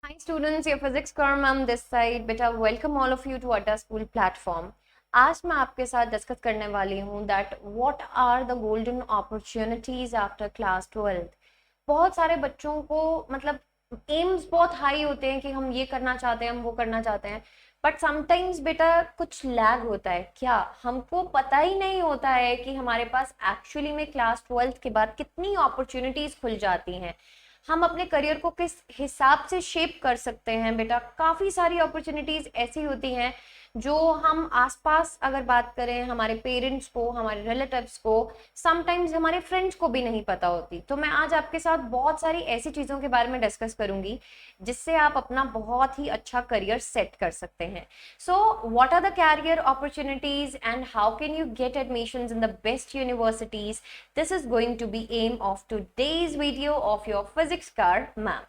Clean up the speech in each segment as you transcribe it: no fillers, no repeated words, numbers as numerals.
Hi students, your physics girl ma'am this side. बेटा welcome all of you to Adda School platform. आज मैं आपके साथ discuss करने वाली हूँ that what are the golden opportunities after class 12th. बहुत सारे बच्चों को मतलब एम्स बहुत हाई होते हैं कि हम ये करना चाहते हैं, हम वो करना चाहते हैं, बट समटाइम्स बेटा कुछ लैग होता है। क्या हमको पता ही नहीं होता है कि हमारे पास एक्चुअली में क्लास 12th के बाद कितनी अपॉर्चुनिटीज खुल जाती हैं, हम अपने करियर को किस हिसाब से शेप कर सकते हैं। बेटा काफी सारी अपॉर्चुनिटीज ऐसी होती हैं जो हम आसपास अगर बात करें हमारे पेरेंट्स को, हमारे रिलेटिव्स को, समटाइम्स हमारे फ्रेंड्स को भी नहीं पता होती। तो मैं आज आपके साथ बहुत सारी ऐसी चीजों के बारे में डिस्कस करूंगी जिससे आप अपना बहुत ही अच्छा करियर सेट कर सकते हैं। So what are the career opportunities and how can you get admissions in the best universities, this is going to be aim of today's video of your physics car ma'am.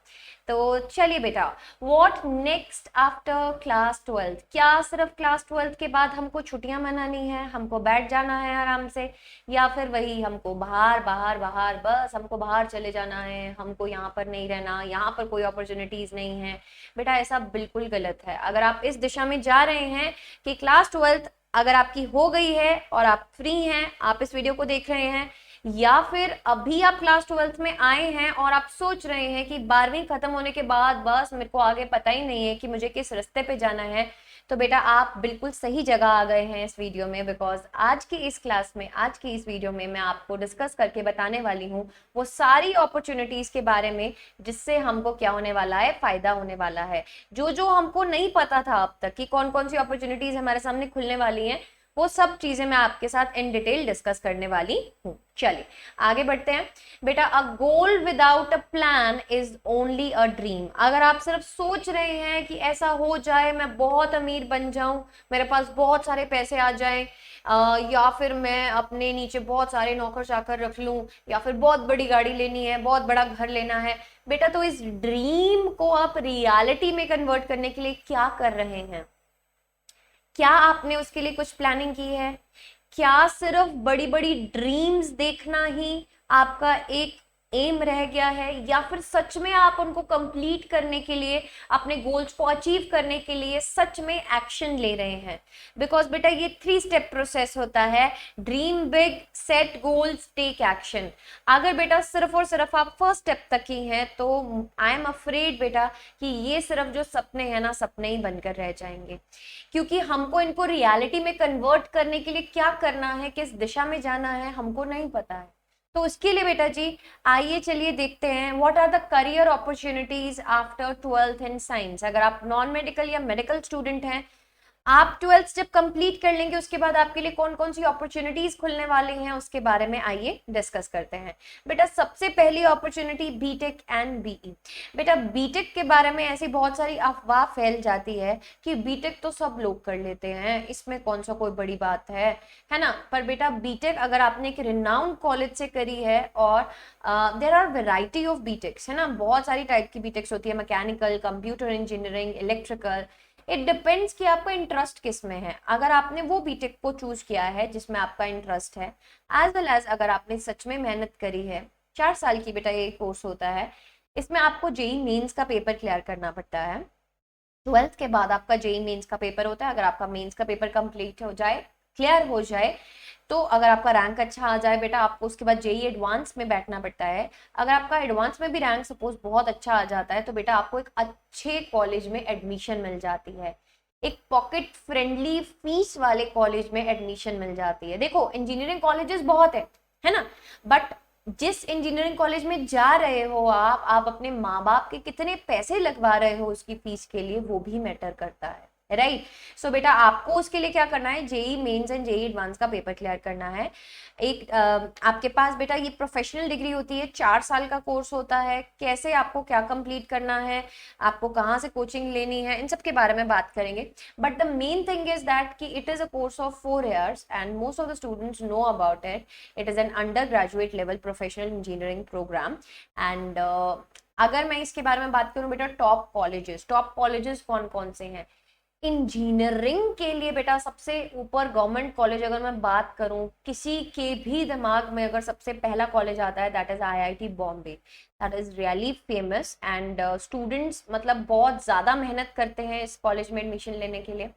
तो चलिए बेटा, what next after class 12th? क्या सिर्फ class 12th के बाद हमको छुट्टियां मनानी है, हमको बैठ जाना है आराम से, या फिर वही हमको बाहर बाहर बाहर बस हमको बाहर चले जाना है, हमको यहाँ पर नहीं रहना, यहाँ पर कोई अपॉर्चुनिटीज नहीं है? बेटा ऐसा बिल्कुल गलत है। अगर आप इस दिशा में जा रहे हैं कि क्लास 12th अगर आपकी हो गई है और आप फ्री हैं, आप इस वीडियो को देख रहे हैं, या फिर अभी आप क्लास 12th में आए हैं और आप सोच रहे हैं कि 12वीं खत्म होने के बाद बस मेरे को आगे पता ही नहीं है कि मुझे किस रास्ते पे जाना है, तो बेटा आप बिल्कुल सही जगह आ गए हैं इस वीडियो में। बिकॉज आज की इस क्लास में, आज की इस वीडियो में मैं आपको डिस्कस करके बताने वाली हूँ वो सारी अपॉर्चुनिटीज के बारे में जिससे हमको क्या होने वाला है, फायदा होने वाला है। जो जो हमको नहीं पता था अब तक कि कौन कौन सी अपॉर्चुनिटीज हमारे सामने खुलने वाली हैं, वो सब चीजें मैं आपके साथ इन डिटेल डिस्कस करने वाली हूँ। चलिए आगे बढ़ते हैं। बेटा a goal without a plan is only a dream. अगर आप सिर्फ सोच रहे हैं कि ऐसा हो जाए, मैं बहुत अमीर बन जाऊं, मेरे पास बहुत सारे पैसे आ जाएं, या फिर मैं अपने नीचे बहुत सारे नौकर चाकर रख लूं, या फिर बहुत बड़ी गाड़ी लेनी है, बहुत बड़ा घर लेना है, बेटा तो इस ड्रीम को आप रियलिटी में कन्वर्ट करने के लिए क्या कर रहे हैं? क्या आपने उसके लिए कुछ प्लानिंग की है? क्या सिर्फ बड़ी बड़ी ड्रीम्स देखना ही आपका एक एम रह गया है, या फिर सच में आप उनको कंप्लीट करने के लिए, अपने गोल्स को अचीव करने के लिए सच में एक्शन ले रहे हैं? बिकॉज बेटा ये 3 स्टेप प्रोसेस होता है, dream big, set goals, take action. अगर बेटा सिर्फ और सिर्फ आप फर्स्ट स्टेप तक ही हैं तो आई एम अफ्रेड बेटा कि ये सिर्फ जो सपने हैं ना, सपने ही बनकर रह जाएंगे, क्योंकि हमको इनको रियलिटी में कन्वर्ट करने के लिए क्या करना है, किस दिशा में जाना है, हमको नहीं पता है। तो उसके लिए बेटा जी आइए चलिए देखते हैं what are the career opportunities after 12th in science. अगर आप नॉन मेडिकल या मेडिकल स्टूडेंट हैं, आप 12th जब कंप्लीट कर लेंगे उसके बाद आपके लिए कौन कौन सी अपॉर्चुनिटीज खुलने वाली हैं उसके बारे में आइए डिस्कस करते हैं। बेटा सबसे पहली अपॉर्चुनिटी बीटेक एंड बीई। बेटा बीटेक के बारे में ऐसी बहुत सारी अफवाह फैल जाती है कि बीटेक तो सब लोग कर लेते हैं, इसमें कौन सा कोई बड़ी बात है ना? पर बेटा बीटेक अगर आपने एक रिनाउंड कॉलेज से करी है, और देयर आर वेराइटी ऑफ बीटेक्स, है ना, बहुत सारी टाइप की बीटेक्स होती है, mechanical, computer engineering, electrical, it depends कि आपका इंटरेस्ट किस में है। अगर आपने वो बीटेक को चूज किया है जिसमें आपका इंटरेस्ट है, एज वेल एज अगर आपने सच में मेहनत करी है, 4 साल की बेटा ये कोर्स होता है, इसमें आपको जेई मेंस का पेपर क्लियर करना पड़ता है। 12th के बाद आपका जेई मेंस का पेपर होता है। अगर आपका मेंस का पेपर कंप्लीट हो जाए, क्लियर हो जाए, तो अगर आपका रैंक अच्छा आ जाए बेटा, आपको उसके बाद जेई एडवांस में बैठना पड़ता है। अगर आपका एडवांस में भी रैंक सपोज बहुत अच्छा आ जाता है तो बेटा आपको एक अच्छे कॉलेज में एडमिशन मिल जाती है, एक पॉकेट फ्रेंडली फीस वाले कॉलेज में एडमिशन मिल जाती है। देखो इंजीनियरिंग कॉलेजेस बहुत है ना, बट जिस इंजीनियरिंग कॉलेज में जा रहे हो आप अपने माँ बाप के कितने पैसे लगवा रहे हो उसकी फीस के लिए, वो भी मैटर करता है, राइट? सो बेटा आपको उसके लिए क्या करना है, JEE mains and JEE advance का पेपर क्लियर करना है। एक आपके पास बेटा ये प्रोफेशनल डिग्री होती है, 4 साल का कोर्स होता है। कैसे आपको क्या कंप्लीट करना है, आपको कहाँ से कोचिंग लेनी है, इन सब के बारे में बात करेंगे। But the main thing is that कि it is a course of 4 years and most of the students know about it. It is an undergraduate level professional engineering program. And अगर मैं इसके बारे में बात करूं बेटा, टॉप कॉलेजेस कौन कौन से हैं? इंजीनियरिंग के लिए बेटा सबसे ऊपर गवर्नमेंट कॉलेज, अगर मैं बात करूं किसी के भी दिमाग में अगर सबसे पहला कॉलेज आता है that is IIT Bombay. That is really famous and students मतलब बहुत ज्यादा मेहनत करते हैं इस कॉलेज में एडमिशन लेने के लिए,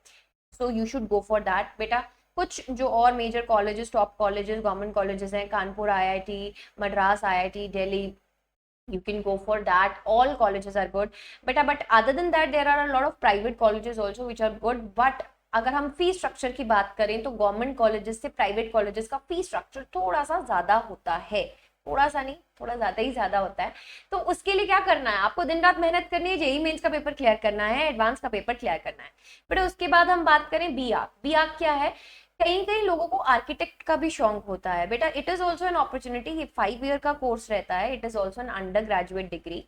so you should go for that बेटा। कुछ जो और major colleges, top colleges, government colleges हैं, Kanpur IIT, Madras IIT, Delhi, you can go for that. All colleges are good but other than that there are a lot of private colleges also which are good, but अगर हम fee structure की बात करें तो government colleges से private colleges का fee structure थोड़ा सा ज्यादा होता है, थोड़ा सा नहीं थोड़ा ज्यादा ही ज्यादा होता है। तो उसके लिए क्या करना है, आपको दिन रात मेहनत करनी है, जेई मेंस का पेपर क्लियर करना है, एडवांस का पेपर क्लियर करना है। बट उसके बाद हम बात करें बी आर्क। बी आर्क क्या है, कहीं कहीं लोगों को आर्किटेक्ट का भी शौक होता है बेटा, it is also an opportunity. ये 5 ईयर का कोर्स रहता है, it is also an undergraduate degree.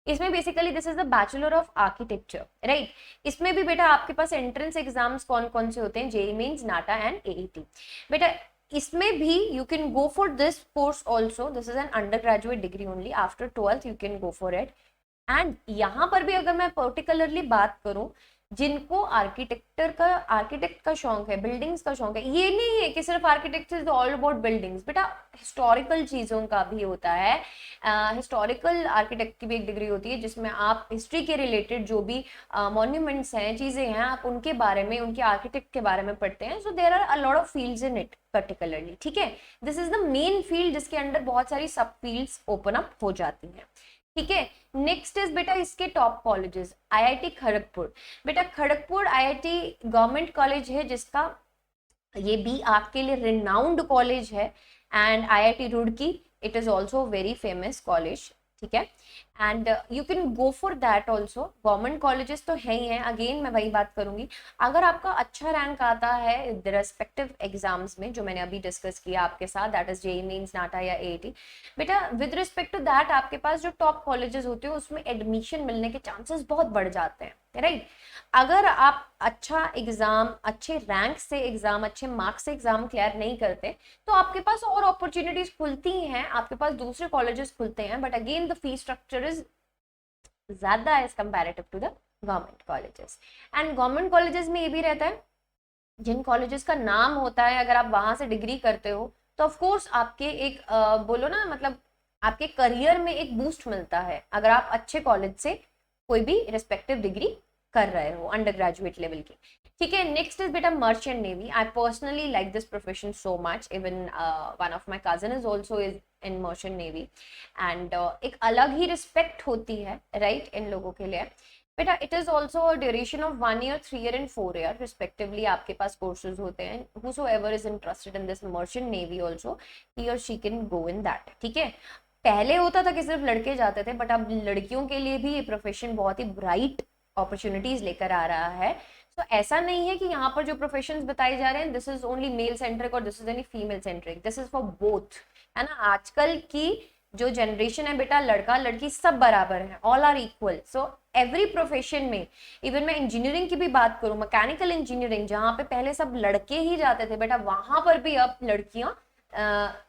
इसमें basically this is the bachelor of architecture, right. इसमें भी बेटा आपके पास एंट्रेंस एग्जाम्स कौन कौन से होते हैं, जेई मीन्स, नाटा एंड एईटी। बेटा इसमें भी you can go for this course also, this is an undergraduate degree only, after 12th you can go for it. And यहाँ पर भी अगर मैं पर्टिकुलरली बात करूं, जिनको आर्किटेक्ट का शौक है, बिल्डिंग्स का शौक है, ये नहीं है कि सिर्फ architect is all about buildings बेटा, हिस्टोरिकल चीजों का भी होता है। हिस्टोरिकल आर्किटेक्ट की भी एक डिग्री होती है जिसमें आप हिस्ट्री के रिलेटेड जो भी मॉन्यूमेंट्स हैं, चीजें हैं, आप उनके बारे में, उनके आर्किटेक्ट के बारे में पढ़ते हैं। So there are a lot of fields in it particularly, ठीक है। This is the main field जिसके अंडर बहुत सारी सब फील्ड्स ओपन अप हो जाती हैं, ठीक है। नेक्स्ट इज बेटा इसके टॉप कॉलेजेस, आईआईटी खड़गपुर। बेटा खड़गपुर आईआईटी गवर्नमेंट कॉलेज है जिसका ये बी आर्क के लिए रिनाउंड कॉलेज है। And IIT Roorkee, it is also very famous college, ठीक है। And you can go for that also. Government colleges तो है ही हैं, अगेन मैं वही बात करूंगी, अगर आपका अच्छा रैंक आता है द रेस्पेक्टिव एग्जाम्स में जो मैंने अभी डिस्कस किया आपके साथ, दैट इज जेई मीन्स, नाटा या एईटी, बेटा विद रिस्पेक्ट टू दैट आपके पास जो टॉप कॉलेजेस होते हैं उसमें एडमिशन मिलने के चांसेस बहुत बढ़ जाते हैं, राइट। अगर आप अच्छा एग्जाम, अच्छे रैंक से एग्जाम, अच्छे मार्क्स से एग्जाम क्लियर नहीं करते तो आपके पास और अपॉर्चुनिटीज खुलती हैं, आपके पास दूसरे कॉलेजेस खुलते हैं, but again the fee structure is ज्यादा as comparative to the government colleges. And government colleges में ये भी रहता है, जिन कॉलेजेस का नाम होता है, अगर आप वहां से डिग्री करते हो तो ऑफ कोर्स आपके एक बोलो ना, मतलब आपके करियर में एक बूस्ट मिलता है अगर आप अच्छे कॉलेज से कोई भी रिस्पेक्टिव डिग्री कर रहे हो अंडर ग्रेजुएट लेवल की, ठीक है। नेक्स्ट इज बेटा merchant navy. I personally like this profession so much, even one of my cousin is also is in merchant navy. And एक अलग ही रिस्पेक्ट होती है, राइट, इन लोगों के लिए। बेटा it is also duration of 1 year, 3 year and 4 year respectively आपके पास courses होते हैं। whosoever is interested in this merchant navy also, he or she can go in that, ठीक है। पहले होता था कि सिर्फ लड़के जाते थे, बट अब लड़कियों के लिए भी ये प्रोफेशन बहुत ही ब्राइट अपॉर्चुनिटीज लेकर आ रहा है। तो ऐसा नहीं है कि यहाँ पर जो प्रोफेशंस बताए जा रहे हैं this is only male centric और this is any female centric, this is for both, है ना। आजकल की जो जनरेशन है बेटा, लड़का लड़की सब बराबर है, all are equal. So every profession में, इवन मैं इंजीनियरिंग की भी बात करूं, मैकेनिकल इंजीनियरिंग जहां पे पहले सब लड़के ही जाते थे बेटा, वहां पर भी अब लड़कियां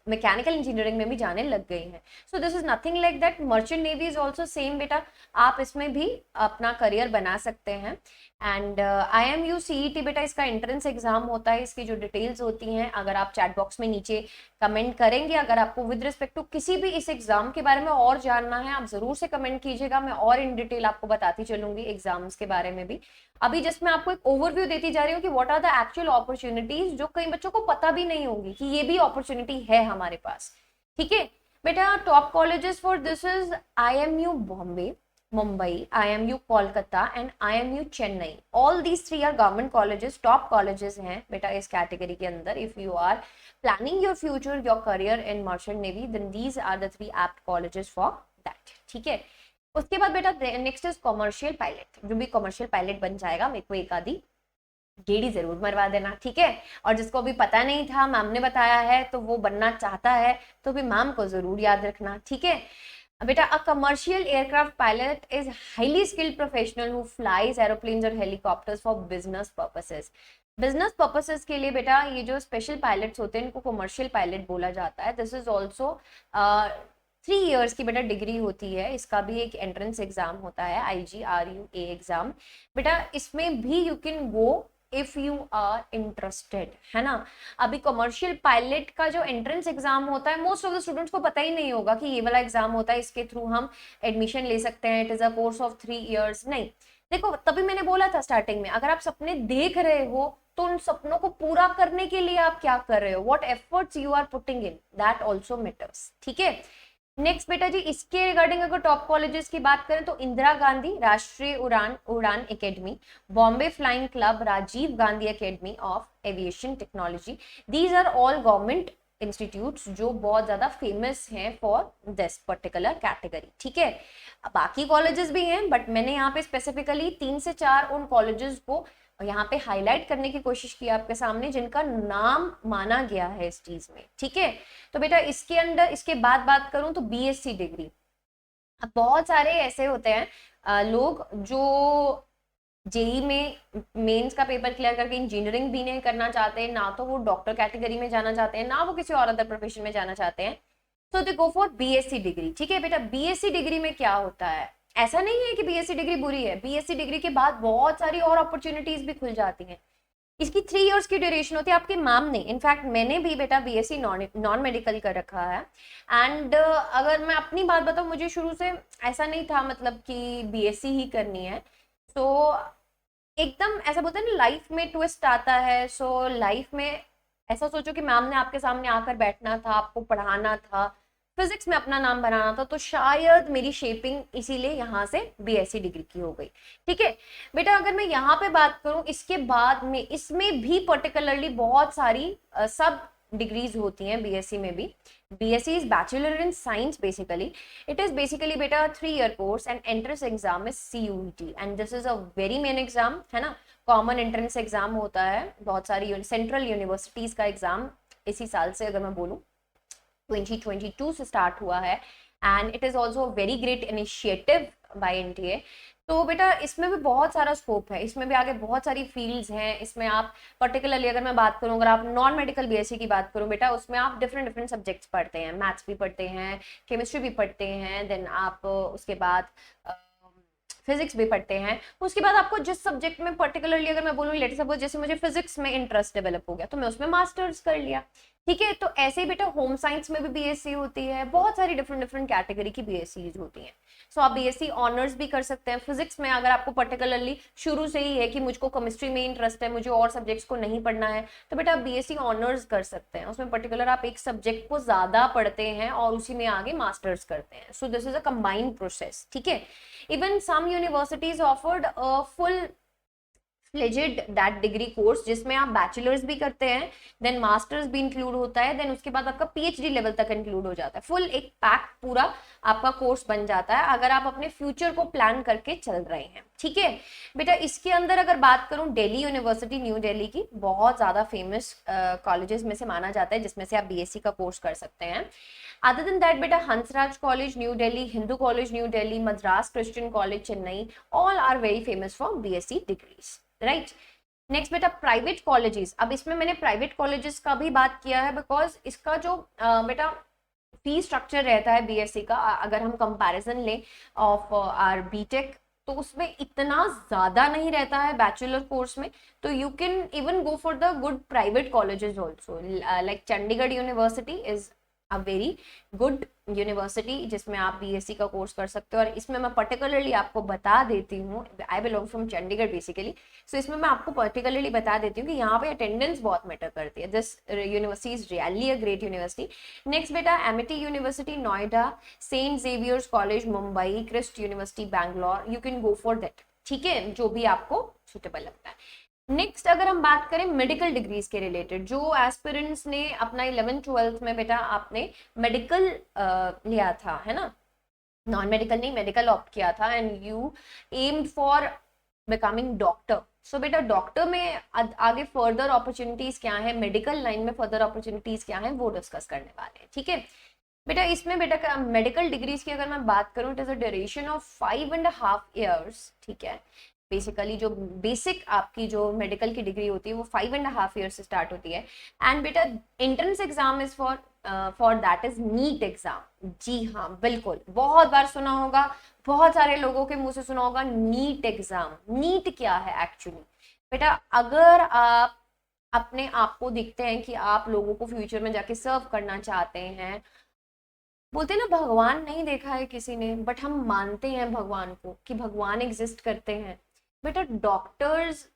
मैकेनिकल इंजीनियरिंग में भी जाने लग गई हैं। So this is nothing like that. Merchant navy is also same बेटा, आप इसमें भी अपना करियर बना सकते हैं। एंड IMU CET बेटा इसका एंट्रेंस एग्जाम होता है, इसकी जो डिटेल्स होती हैं अगर आप चैट बॉक्स में नीचे कमेंट करेंगे, अगर आपको विद रिस्पेक्ट टू किसी भी इस एग्जाम के बारे में और जानना है आप जरूर से कमेंट कीजिएगा, मैं और इन डिटेल आपको बताती चलूंगी एग्जाम्स के बारे में भी। अभी जस्ट मैं आपको एक ओवरव्यू देती जा रही हूँ कि what are the actual opportunities, जो कई बच्चों को पता भी नहीं होगी कि ये भी अपॉर्चुनिटी है हमारे पास, ठीक है बेटा। Top colleges for this is IMU Bombay, Mumbai, IMU Kolkata and IMU Chennai. All these three are government colleges, top colleges हैं बेटा इस कैटेगरी के अंदर। If you are planning your future, your career in merchant navy, then these are the 3 apt colleges for that, ठीक है। उसके बाद बेटा नेक्स्ट इज कॉमर्शियल पायलट। जो भी कॉमर्शियल पायलट बन जाएगा मेरे को एक आधी गेड़ी जरूर मरवा देना, ठीक है। और जिसको अभी पता नहीं था, मैम ने बताया है तो वो बनना चाहता है तो भी मैम को जरूर याद रखना, ठीक है बेटा। A commercial aircraft pilot is highly skilled professional who flies aeroplanes और helicopters for business purposes. Business purposes के लिए बेटा ये जो स्पेशल पायलट्स होते हैं इनको कमर्शियल पायलट बोला जाता है। दिस इज ऑल्सो 3 इयर्स की बेटा डिग्री होती है, इसका भी एक एंट्रेंस एग्जाम होता है, IGRUA एग्जाम। बेटा इसमें भी you can go if you are interested, है ना। अभी कमर्शियल पायलट का जो एंट्रेंस एग्जाम होता है, मोस्ट ऑफ द स्टूडेंट्स को पता ही नहीं होगा कि ये वाला एग्जाम होता है, इसके थ्रू हम एडमिशन ले सकते हैं, it is a course of 3 years. नहीं, देखो तभी मैंने बोला था स्टार्टिंग में, अगर आप सपने देख रहे हो तो उन सपनों को पूरा करने के लिए आप क्या कर रहे हो, what efforts you are putting in, that also matters, ठीक है। नेक्स्ट बेटा जी, इसके रिगार्डिंग अगर टॉप कॉलेजेस की बात करें तो Indira Gandhi Rashtriya Udan academy, Bombay flying club, Rajiv Gandhi academy of aviation technology, these are all government institutes जो बहुत ज्यादा फेमस हैं फॉर दिस पर्टिकुलर कैटेगरी, ठीक है। बाकी कॉलेजेस भी हैं, बट मैंने यहाँ पे स्पेसिफिकली 3 से 4 उन कॉलेजेस को यहाँ पे हाईलाइट करने की कोशिश की आपके सामने, जिनका नाम माना गया है इस चीज में, ठीक है। तो बेटा इसके अंदर, इसके बाद बात करूं तो BSc डिग्री। अब बहुत सारे ऐसे होते हैं लोग जो जेई में मेंस का पेपर क्लियर करके इंजीनियरिंग भी नहीं करना चाहते हैं, ना तो वो डॉक्टर कैटेगरी में जाना चाहते हैं, ना वो किसी और अदर प्रोफेशन में जाना चाहते हैं, तो दे गो फॉर BSc डिग्री, ठीक है। बेटा BSc डिग्री में क्या होता है, ऐसा नहीं है कि BSc डिग्री बुरी है, BSc डिग्री के बाद बहुत सारी और अपॉर्चुनिटीज भी खुल जाती हैं। इसकी 3 इयर्स की ड्यूरेशन होती है, आपके मैम ने, इनफैक्ट मैंने भी बेटा BSc नॉन मेडिकल कर रखा है। एंड अगर मैं अपनी बात बताऊं, मुझे शुरू से ऐसा नहीं था मतलब कि BSc ही करनी है। तो एकदम ऐसा बोलते हैं ना, लाइफ में ट्विस्ट आता है। सो लाइफ में ऐसा सोचो कि मैम ने आपके सामने आकर बैठना था, आपको पढ़ाना था, फिजिक्स में अपना नाम बनाना था, तो शायद मेरी शेपिंग इसीलिए यहाँ से BSc डिग्री की हो गई, ठीक है। बेटा अगर मैं यहाँ पे बात करूँ, इसके बाद में इसमें भी पर्टिकुलरली बहुत सारी सब डिग्रीज होती हैं BSc में भी। BSc is Bachelor in Science basically. It is basically बेटा 3-year course and entrance exam is CUET and this is a very main exam, है ना। कॉमन एंट्रेंस एग्जाम होता है, बहुत सारी सेंट्रल यूनिवर्सिटीज का एग्जाम इसी साल से अगर मैं बोलूँ 2022 से स्टार्ट हुआ है and it is also very great initiative by NTA। तो बेटा इसमें भी बहुत सारा स्कोप है, इसमें भी आगे बहुत सारी फील्ड्स हैं। इसमें आप पर्टिकुलरली अगर मैं बात करूं, अगर आप नॉन मेडिकल BSc की बात करूं बेटा, उसमें आप डिफरेंट सब्जेक्ट्स पढ़ते हैं, मैथ्स भी पढ़ते हैं, केमिस्ट्री भी पढ़ते हैं, देन आप उसके बाद फिजिक्स भी पढ़ते हैं। उसके बाद आपको जिस सब्जेक्ट में पर्टिकुलरली अगर मैं बोलूँ, लेट सपोज जैसे मुझे फिजिक्स में इंटरेस्ट डेवलप हो गया तो मैं उसमें मास्टर्स कर लिया, ठीक है। तो ऐसे ही बेटा होम साइंस में भी BSc होती है, बहुत सारी डिफरेंट कैटेगरी की BSc होती हैं। सो आप BSc ऑनर्स भी कर सकते हैं फिजिक्स में, अगर आपको पर्टिकुलरली शुरू से ही है कि मुझको केमिस्ट्री में इंटरेस्ट है, मुझे और सब्जेक्ट्स को नहीं पढ़ना है, तो बेटा आप BSc ऑनर्स कर सकते हैं। उसमें पर्टिकुलर आप एक सब्जेक्ट को ज्यादा पढ़ते हैं और उसी में आगे मास्टर्स करते हैं। So this is a combined process, ठीक है। Even some universities offered a full fledged that degree course, जिसमें आप बैचलर्स भी करते हैं, देन मास्टर्स भी इंक्लूड होता है, देन उसके बाद आपका PhD लेवल तक इंक्लूड हो जाता है। फुल एक पैक पूरा आपका कोर्स बन जाता है अगर आप अपने फ्यूचर को प्लान करके चल रहे हैं, ठीक है। बेटा इसके अंदर अगर बात करूं, दिल्ली यूनिवर्सिटी न्यू दिल्ली की बहुत ज्यादा फेमस कॉलेजेस में से माना जाता है, जिसमें से आप BSc का कोर्स कर सकते हैं। अदर देन दैट बेटा Hansraj college New Delhi, Hindu college New Delhi, Madras Christian college Chennai, all are very famous for BSc degrees, right. Next बेटा प्राइवेट कॉलेजेस। अब इसमें मैंने प्राइवेट कॉलेजेस का भी बात किया है बिकॉज इसका जो बेटा फी स्ट्रक्चर रहता है BSc का, अगर हम कंपैरिजन लें ऑफ आर बीटेक, तो उसमें इतना ज्यादा नहीं रहता है बैचलर कोर्स में। तो you can even go for the good private colleges also, like Chandigarh university is a very good university जिसमें आप BSc का कोर्स कर सकते हो। और इसमें मैं पर्टिकुलरली आपको बता देती हूँ, I belong from Chandigarh basically, so इसमें मैं आपको पर्टिकुलरली बता देती हूँ कि यहाँ पे अटेंडेंस बहुत मैटर करती है। This university is really a great university. Next बेटा Amity university Noida, saint Xavier's college Mumbai, Christ university Bangalore, you can go for that, ठीक है, जो भी आपको सुटेबल लगता है। नेक्स्ट अगर हम बात करें मेडिकल डिग्रीज के रिलेटेड, जो एस्पिरेंट्स ने अपना 11th-12th में बेटा आपने मेडिकल लिया था, है ना, नॉन मेडिकल नहीं, मेडिकल ऑप्ट किया था and you aimed for becoming doctor. So बेटा डॉक्टर में आगे फर्दर अपॉर्चुनिटीज क्या है, मेडिकल लाइन में फर्दर अपॉर्चुनिटीज क्या है, वो डिस्कस करने वाले हैं, ठीक है। बेटा इसमें बेटा मेडिकल डिग्रीज की अगर मैं बात करूं, it is a duration of 5.5 years, ठीक है। बेसिकली जो बेसिक आपकी जो मेडिकल की डिग्री होती है वो 5.5 ईयर से स्टार्ट होती है। एंड बेटा entrance exam is for that is NEET exam. जी हाँ बिल्कुल, बहुत बार सुना होगा, बहुत सारे लोगों के मुंह से सुना होगा नीट एग्जाम। नीट क्या है एक्चुअली बेटा? अगर आप अपने आप को दिखते हैं कि आप लोगों को फ्यूचर में जाके सर्व करना चाहते हैं, बोलते हैं ना भगवान नहीं देखा है किसी ने, बट हम मानते हैं भगवान को कि भगवान एग्जिस्ट करते हैं। बेटा doctors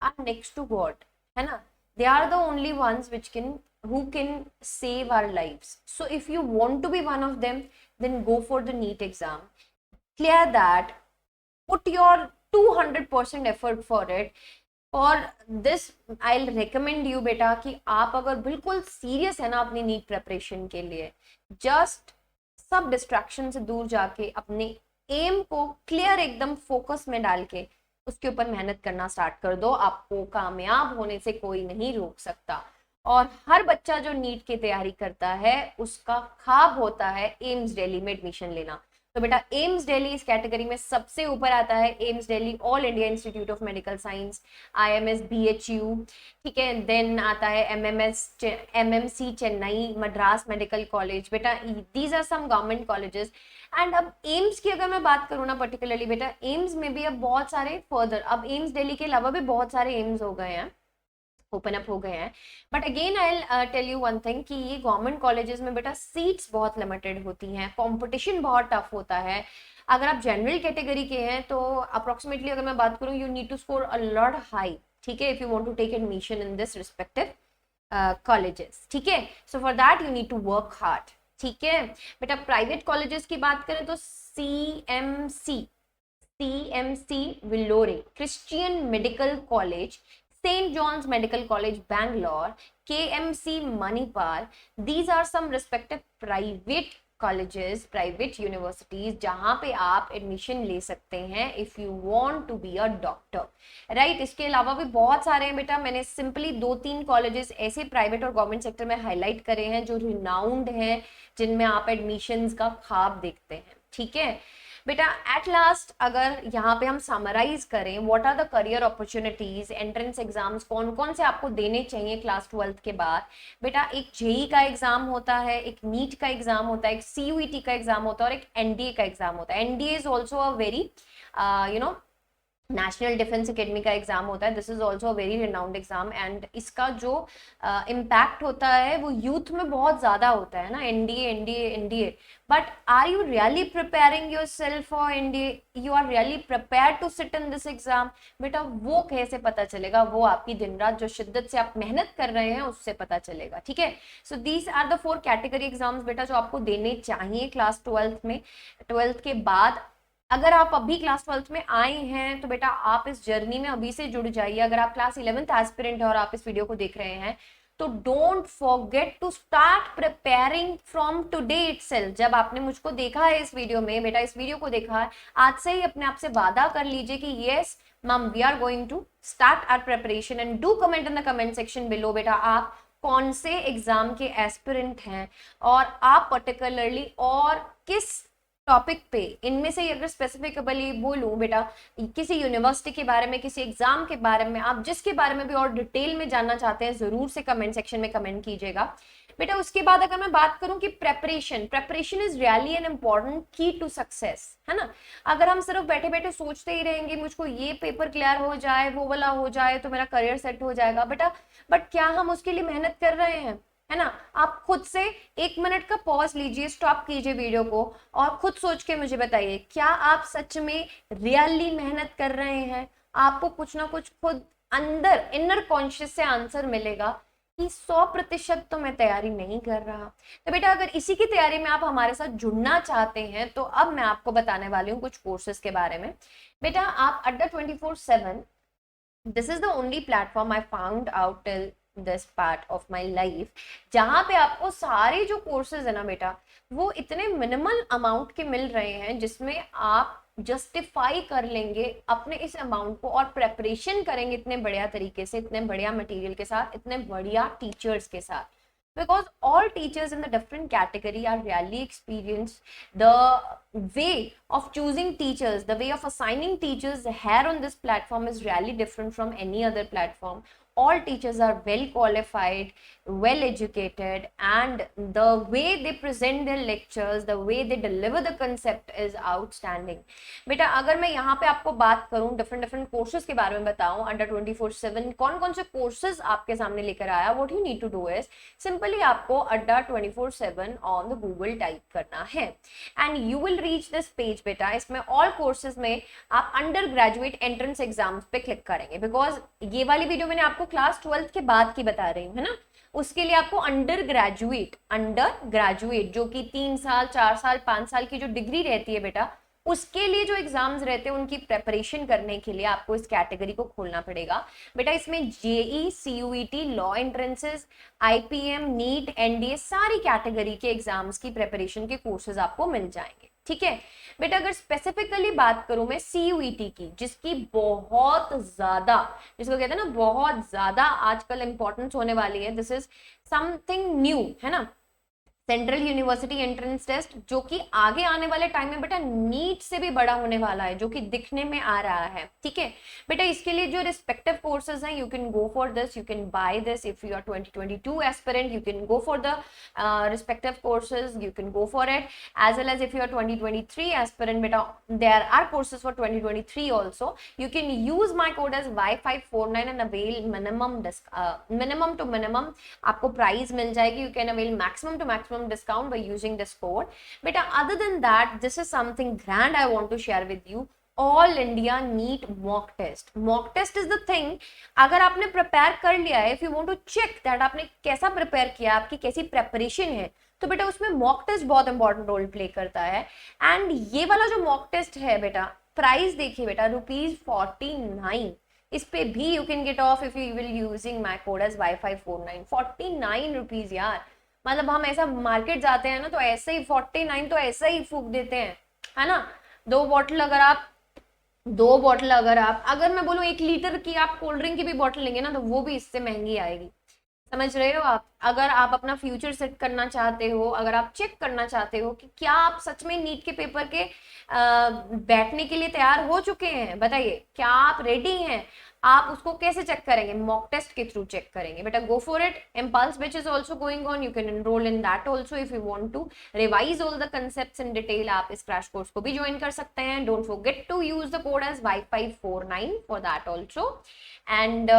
are next to God, है ना? They are the only ones which can who can save our lives. So if you want to be one of them, then go for the NEET exam. Clear that. Put your 200% effort for it. और this I recommend you बेटा कि आप अगर बिल्कुल serious है ना अपनी NEET preparation के लिए, जस्ट सब डिस्ट्रैक्शन से दूर जाके अपने एम को क्लियर एकदम फोकस में डाल के उसके ऊपर मेहनत करना स्टार्ट कर दो। आपको कामयाब होने से कोई नहीं रोक सकता। और हर बच्चा जो नीट की तैयारी करता है उसका ख्वाब होता है एम्स दिल्ली में एडमिशन लेना। तो बेटा एम्स दिल्ली इस कैटेगरी में सबसे ऊपर आता है। AIIMS Delhi all India institute of medical science, IMS BHU, ठीक है। देन आता है MMC Chennai, Madras medical college. बेटा these are some government colleges. And अब एम्स की अगर मैं बात करूँ ना पर्टिकुलरली बेटा, एम्स में भी अब बहुत सारे फर्दर, अब एम्स दिल्ली के अलावा भी बहुत सारे एम्स हो गए हैं, ओपन अप हो गए हैं। But again I tell you one thing कि ये गवर्नमेंट कॉलेजेस में बेटा सीट्स बहुत लिमिटेड होती हैं, कंपटीशन बहुत टफ होता है। अगर आप जनरल कैटेगरी के हैं तो अप्रोक्सीमेटली अगर मैं बात करूं, you need to score a lot high, ठीक है, if you want to take admission in this respective colleges, ठीक है। So for that you need to work hard, ठीक है। बेटा प्राइवेट कॉलेजेस की बात करें तो CMC Vellore, Christian medical college, St. John's Medical College, Bangalore, KMC Manipal. These are some respective private colleges, private universities जहाँ पे आप एडमिशन ले सकते हैं if you want to be a doctor, right? इसके अलावा भी बहुत सारे हैं बेटा, मैंने सिंपली 2-3 कॉलेजेस ऐसे प्राइवेट और गवर्नमेंट सेक्टर में हाईलाइट करे हैं जो रिनाउंड हैं, जिनमें आप एडमिशंस का ख्वाब देखते हैं, ठीक है। बेटा एट लास्ट अगर यहाँ पे हम समराइज करें what are the career opportunities, entrance exams कौन कौन से आपको देने चाहिए क्लास 12 के बाद। बेटा एक जेई का एग्जाम होता है, एक नीट का एग्जाम होता है, एक CUET का एग्जाम होता है और एक NDA का एग्जाम होता है। NDA is also a very national defence academy का एग्जाम होता है। This is also a very renowned exam and इसका जो इम्पैक्ट होता है वो यूथ में बहुत ज्यादा होता है ना, NDA। But are you really preparing yourself for NDA? You are really prepare to sit in this exam? बेटा वो कैसे पता चलेगा? वो आपकी दिन रात जो शिद्दत से आप मेहनत कर रहे हैं उससे पता चलेगा, ठीक है। So these are the 4 category exams बेटा जो आपको देने चाहिए क्लास 12 में। 12th के बाद अगर आप अभी क्लास 12th में आए हैं तो बेटा आप इस जर्नी में अभी से जुड़ जाइए। अगर आप क्लास 11th एस्पिरेंट है और आप इस वीडियो को देख रहे हैं तो don't forget to start preparing from today itself. जब आपने मुझको देखा है इस वीडियो में, बेटा इस वीडियो को देखा है, आज से ही अपने आप से वादा कर लीजिए कि yes ma'am we are going to start our preparation and do comment in the comment section below बेटा आप कौन से एग्जाम के एस्पिरेंट हैं और आप पर्टिकुलरली और किस टॉपिक पे, इनमें से अगर स्पेसिफिकली बोलूं बेटा किसी यूनिवर्सिटी के बारे में, किसी एग्जाम के बारे में, आप जिसके बारे में भी और डिटेल में जानना चाहते हैं जरूर से कमेंट सेक्शन में कमेंट कीजिएगा बेटा। उसके बाद अगर मैं बात करूं कि preparation is really an important की टू सक्सेस, है ना। अगर हम सिर्फ बैठे बैठे सोचते ही रहेंगे मुझको ये पेपर क्लियर हो जाए, वो वाला हो जाए तो मेरा करियर सेट हो जाएगा बेटा, बट क्या हम उसके लिए मेहनत कर रहे हैं, है ना। आप खुद से 1 मिनट का पॉज लीजिए, स्टॉप कीजिए वीडियो को और खुद सोच के मुझे बताइए क्या आप सच में रियली मेहनत कर रहे हैं। आपको कुछ ना कुछ खुद अंदर इनर कॉन्शियस से आंसर मिलेगा कि 100% तो मैं तैयारी नहीं कर रहा। तो बेटा अगर इसी की तैयारी में आप हमारे साथ जुड़ना चाहते हैं तो अब मैं आपको बताने वाली हूँ कुछ कोर्सेज के बारे में। बेटा आप अड्डा 24/7, this is the only platform I found out till this part of my life, जहां पे आपको सारे जो कोर्सेज है ना बेटा वो इतने मिनिमल अमाउंट के मिल रहे हैं जिसमें आप जस्टिफाई कर लेंगे अपने इस अमाउंट को और प्रेपरेशन करेंगे इतने बढ़िया तरीके से, इतने बढ़िया मटेरियल के साथ, इतने बढ़िया टीचर्स के साथ। because all teachers in the different category are really experienced. The way of choosing teachers, the way of assigning teachers here on this platform is really different from any other platform. All teachers are well qualified, well educated, and the way they present their lectures, the way they deliver the concept is outstanding. बेटा अगर मैं यहाँ पे आपको बात करूँ different courses के बारे में बताऊँ अंडर 24/7 कौन कौन से कोर्सेज आपके सामने लेकर आया, what you need to do is simply आपको Adda 24/7 on the Google type करना है and you will reach this page. बेटा इसमें ऑल कोर्सेज में आप अंडर ग्रेजुएट एंट्रेंस एग्जाम्स पे क्लिक करेंगे, बिकॉज ये वाली वीडियो मैंने आपको क्लास 12th के बाद की बता रही हूँ, है ना. उसके लिए आपको अंडर ग्रेजुएट जो कि 3 साल 4 साल 5 साल की जो डिग्री रहती है बेटा, उसके लिए जो एग्जाम्स रहते हैं उनकी प्रेपरेशन करने के लिए आपको इस कैटेगरी को खोलना पड़ेगा. बेटा इसमें JEE, CUET, law entrances, IPM, NEET, NDA सारी कैटेगरी के एग्जाम्स की प्रेपरेशन के कोर्सेज आपको मिल जाएंगे. ठीक है बेटा, अगर स्पेसिफिकली बात करूं मैं सीयूईटी की, जिसकी बहुत ज्यादा, जिसको कहते हैं ना बहुत ज्यादा आजकल इंपॉर्टेंस होने वाली है, दिस इज समथिंग न्यू, है ना. सेंट्रल यूनिवर्सिटी एंट्रेंस टेस्ट जो कि आगे आने वाले टाइम में बेटा नीट से भी बड़ा होने वाला है, जो कि दिखने में आ रहा है. ठीक है बेटा, इसके लिए जो रिस्पेक्टिव कोर्सेज हैं, you can go for this, you can buy this. If you are 2022 aspirant, you can go for the respective courses, you can go for it. As well as if you are 2023 aspirant, बेटा there are courses for 2023 also. You can use my code as Y549 and avail minimum to minimum आपको price मिल जाएगी. You can avail maximum to maximum discount by using this code. Beta, other than that, this is something grand I want to share with you. All India NEET mock test. Mock test is the thing. अगर आपने prepare कर लिया है, if you want to check that आपने कैसा prepare किया, आपकी कैसी प्रेपरेशन है, तो बेटा उसमें मॉक टेस्ट बहुत इंपॉर्टेंट रोल प्ले करता है. एंड ये वाला जो मॉक टेस्ट है बेटा, प्राइस देखिए बेटा ₹49. इस पे भी you can get off if you will using my code as Y549. 49 rupees यार. मतलब हम ऐसा मार्केट जाते हैं ना तो ऐसे ही 49 तो ऐसा ही फूक देते हैं, है ना. दो बॉटल अगर आप अगर मैं बोलूँ 1 लीटर की आप कोल्ड ड्रिंक की भी बॉटल लेंगे ना तो वो भी इससे महंगी आएगी. समझ रहे हो आप. अगर आप अपना फ्यूचर सेट करना चाहते हो, अगर आप चेक करना चाहते हो कि क्या आप सच में नीट के पेपर के बैठने के लिए तैयार हो चुके हैं, बताइए क्या आप रेडी हैं, आप उसको कैसे चेक करेंगे, मॉक टेस्ट के थ्रू चेक करेंगे. बेटा go for it. Impulse batch is also going on, you can enroll in that also if you want to revise all the concepts in detail. आप इस क्रैश कोर्स को भी join कर सकते हैं. Don't forget to use the code as Y549 for that also. And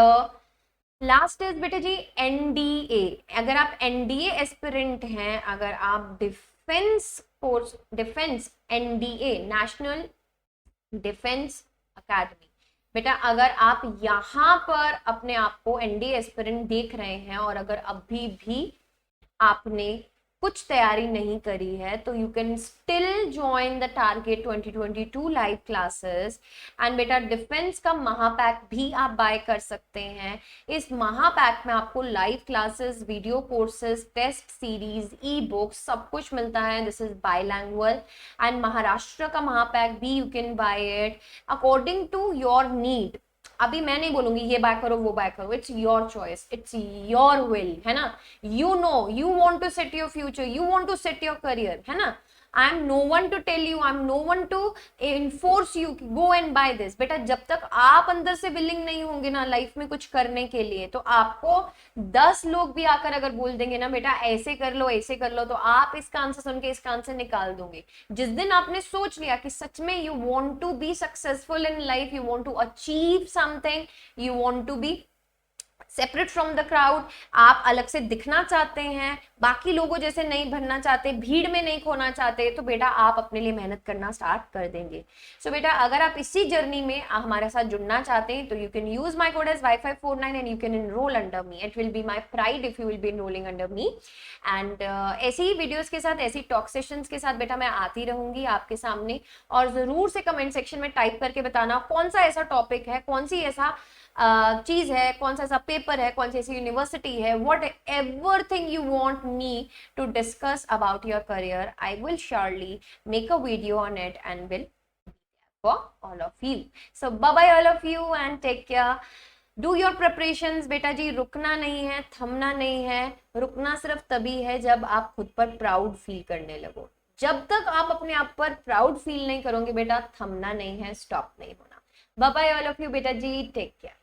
last is बेटा जी NDA. अगर आप एनडीए एस्पिरेंट हैं, अगर आप defence NDA national defence academy, बेटा अगर आप यहाँ पर अपने आप को एनडीए एस्पिरेंट देख रहे हैं और अगर अभी भी आपने कुछ तैयारी नहीं करी है, तो you can still join the target 2022 live classes. And बेटा डिफेंस का महापैक भी आप बाय कर सकते हैं. इस महापैक में आपको live classes, video courses, test series, e books सब कुछ मिलता है. This is bilanguage. And Maharashtra का महापैक भी you can buy it according to your need. अभी मैं नहीं बोलूंगी ये बाय करो वो बाय करो, it's your choice, it's your will, है ना. You know you want to set your future, you want to set your career, है ना. I am no one to tell you, I am no one to enforce you go and buy this. बेटा जब तक आप अंदर से willing नहीं होंगे ना लाइफ में कुछ करने के लिए, तो आपको 10 लोग भी आकर अगर बोल देंगे ना बेटा ऐसे कर लो, तो आप इस कान से सुन के इस कान से निकाल दोगे. जिस दिन आपने सोच लिया कि सच में you want to be successful in life, you want to achieve something, you want to be separate from the crowd, आप अलग से दिखना चाहते हैं, बाकी लोगों जैसे नहीं बनना चाहते, भीड़ में नहीं खोना चाहते, तो बेटा आप अपने लिए मेहनत करना स्टार्ट कर देंगे. सो बेटा अगर आप इसी जर्नी में हमारे साथ जुड़ना चाहते हैं तो you can use my code as Y549 and you can enroll under me. It will be my pride if you will be enrolling under me. And ऐसी ही वीडियोज के साथ, ऐसी टॉक सेशंस के साथ बेटा मैं आती रहूंगी आपके सामने. और जरूर से कमेंट सेक्शन में टाइप करके बताना कौन सा ऐसा टॉपिक है, कौन सी ऐसा चीज है, कौन सा ऐसा पेपर है, कौन सी ऐसी यूनिवर्सिटी है, what ever thing you want me to discuss about your career. I will surely make a video on it and will be there for all of you. So bye bye all of you and take care. Do your preparations बेटा जी, रुकना नहीं है, थमना नहीं है। रुकना सिर्फ तभी है जब आप खुद पर प्राउड फील करने लगो। जब तक आप अपने आप पर प्राउड फील नहीं करोगे बेटा, थमना नहीं है, स्टॉप नहीं होना। Bye bye all of you बेटा जी, टेक केयर।